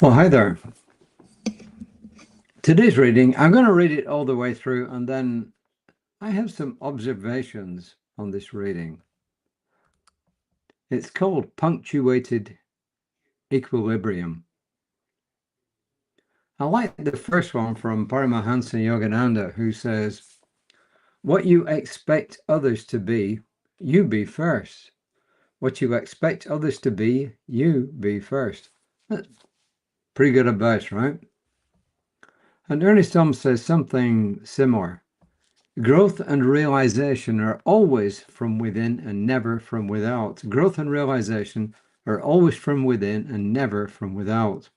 Well, hi there. Today's reading, I'm going to read it all the way through, and then I have some observations on this reading. It's called Punctuated Equilibrium. I like the first one from Paramahansa Yogananda, who says, "What you expect others to be, you be first. What you expect others to be, you be first." That's pretty good advice, right? And Ernest Holmes says something similar. Growth and realization are always from within and never from without. Growth and realization are always from within and never from without.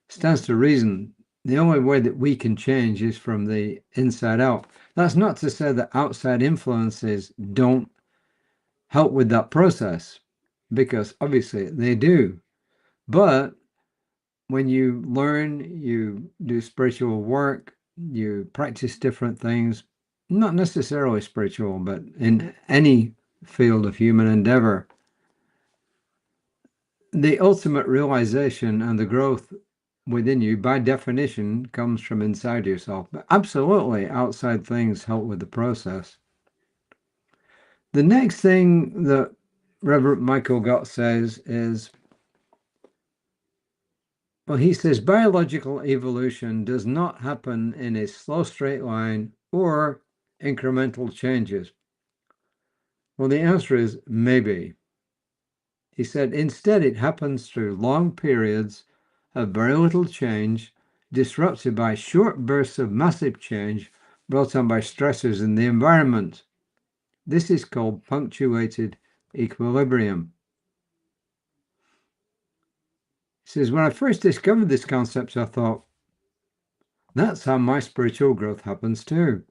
Stands to reason. The only way that we can change is from the inside out. That's not to say that outside influences don't help with that process, because obviously they do. But when you learn, you do spiritual work, you practice different things, not necessarily spiritual, but in any field of human endeavor, the ultimate realization and the growth within you, by definition, comes from inside yourself. But absolutely, outside things help with the process. The next thing that Rev Michael Gott says is, well, he says biological evolution does not happen in a slow straight line or incremental changes. Well, the answer is maybe. He said instead it happens through long periods of very little change, disrupted by short bursts of massive change brought on by stressors in the environment. This is called punctuated equilibrium. He says, when I first discovered this concept, I thought, that's how my spiritual growth happens too.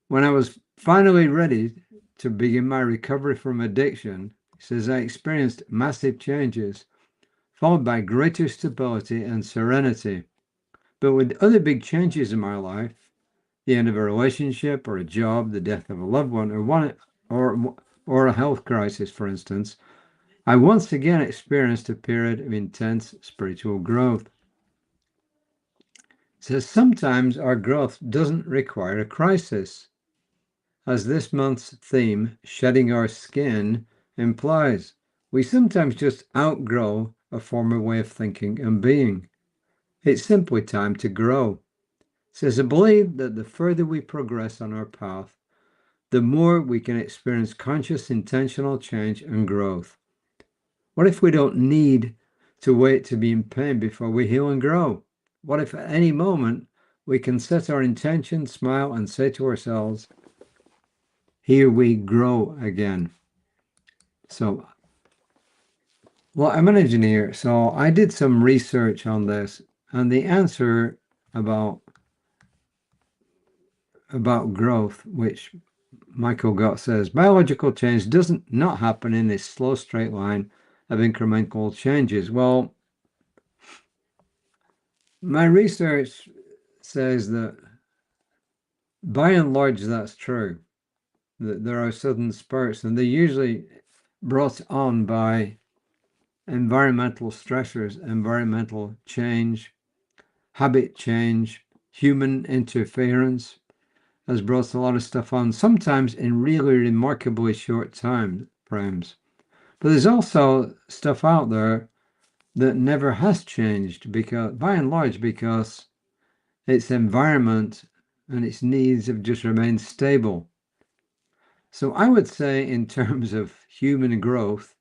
When I was finally ready to begin my recovery from addiction, he says, I experienced massive changes, followed by greater stability and serenity. But with other big changes in my life, the end of a relationship or a job, the death of a loved one, or a health crisis, for instance, I once again experienced a period of intense spiritual growth. So sometimes our growth doesn't require a crisis, as this month's theme, Shedding Our Skin, implies. We sometimes just outgrow a former way of thinking and being. It's simply time to grow. It says, I believe that the further we progress on our path, the more we can experience conscious, intentional change and growth. What if we don't need to wait to be in pain before we heal and grow? What if at any moment we can set our intention, smile, and say to ourselves, here we grow again? So, well, I'm an engineer, so I did some research on this, and the answer about growth, which Michael Gott says, biological change doesn't not happen in this slow straight line of incremental changes. Well, my research says that by and large that's true, that there are sudden spurts, and they're usually brought on by environmental stressors, environmental change, habit change, human interference has brought a lot of stuff on, sometimes in really remarkably short time frames. But there's also stuff out there that never has changed, because by and large, because its environment and its needs have just remained stable. So I would say, in terms of human growth,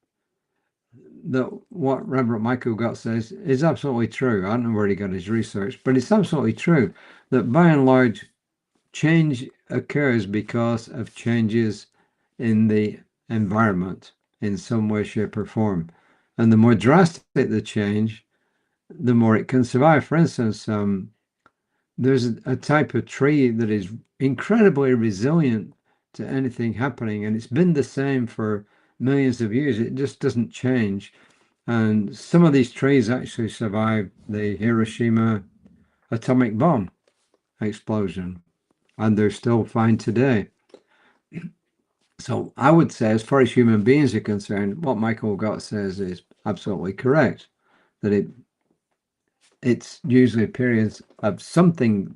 that what Rev Michael Gott says is absolutely true. I don't know where he got his research, but it's absolutely true that by and large, change occurs because of changes in the environment in some way, shape, or form. And the more drastic the change, the more it can survive. For instance, there's a type of tree that is incredibly resilient to anything happening, and it's been the same for millions of years. It just doesn't change. And some of these trees actually survived the Hiroshima atomic bomb explosion, and they're still fine today. So I would say, as far as human beings are concerned, what Michael Gott says is absolutely correct. that it's usually periods of something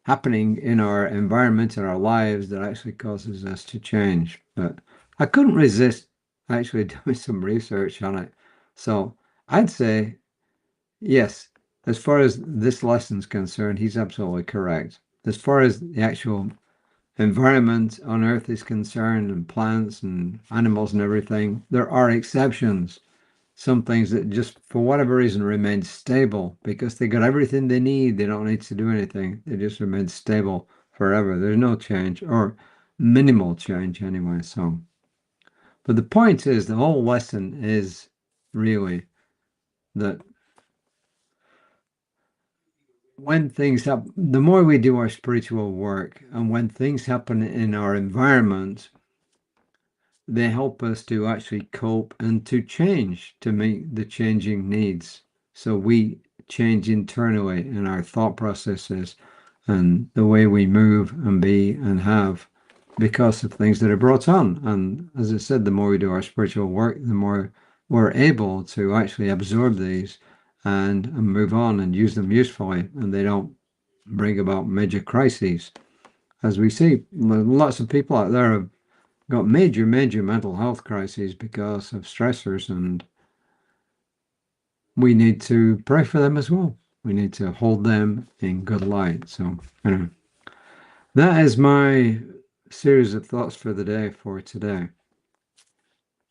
happening in our environment, in our lives, that actually causes us to change. But I couldn't resist actually doing some research on it. So I'd say, yes, as far as this lesson's concerned, he's absolutely correct. As far as the actual environment on Earth is concerned, and plants and animals and everything, there are exceptions. Some things that just, for whatever reason, remain stable because they got everything they need. They don't need to do anything. They just remain stable forever. There's no change, or minimal change anyway. So, but the point is, the whole lesson is really that when things happen, the more we do our spiritual work, and when things happen in our environment, they help us to actually cope and to change, to meet the changing needs. So we change internally in our thought processes and the way we move and be and have because of things that are brought on. And as I said, the more we do our spiritual work, the more we're able to actually absorb these and move on and use them usefully, and they don't bring about major crises. As we see, lots of people out there have got major mental health crises because of stressors, and we need to pray for them as well. We need to hold them in good light. So, anyway, that is my series of thoughts for the day for today.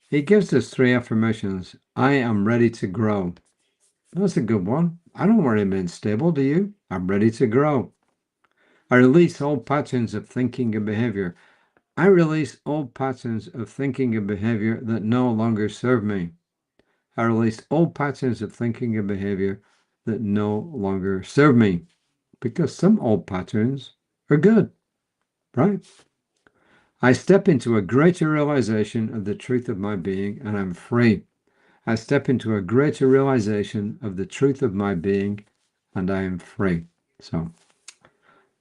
He gives us 3 affirmations. I am ready to grow. That's a good one. I don't want to remain stable, do you? I'm ready to grow. I release old patterns of thinking and behavior. I release old patterns of thinking and behavior that no longer serve me. I release old patterns of thinking and behavior that no longer serve me, because some old patterns are good, right? I step into a greater realization of the truth of my being, and I'm free. I step into a greater realization of the truth of my being, and I am free. So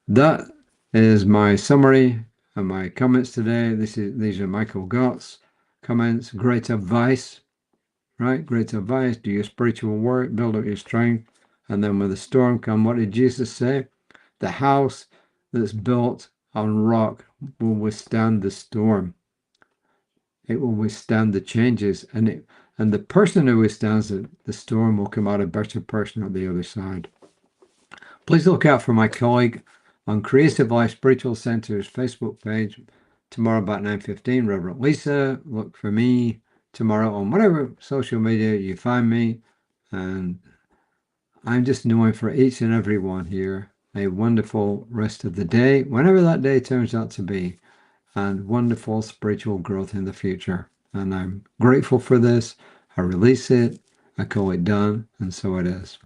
that is my summary and my comments today. These are Michael Gott's comments. Great advice, right? Great advice. Do your spiritual work, build up your strength, and then when the storm comes, what did Jesus say? The house that's built on rock will withstand the storm. It will withstand the changes, and the person who withstands the storm will come out a better person at the other side. Please look out for my colleague on Creative Life Spiritual Center's Facebook page tomorrow about 9:15, Reverend Lisa. Look for me tomorrow on whatever social media you find me. And I'm just knowing for each and every one here a wonderful rest of the day, whenever that day turns out to be, and wonderful spiritual growth in the future. And I'm grateful for this. I release it. I call it done. And so it is.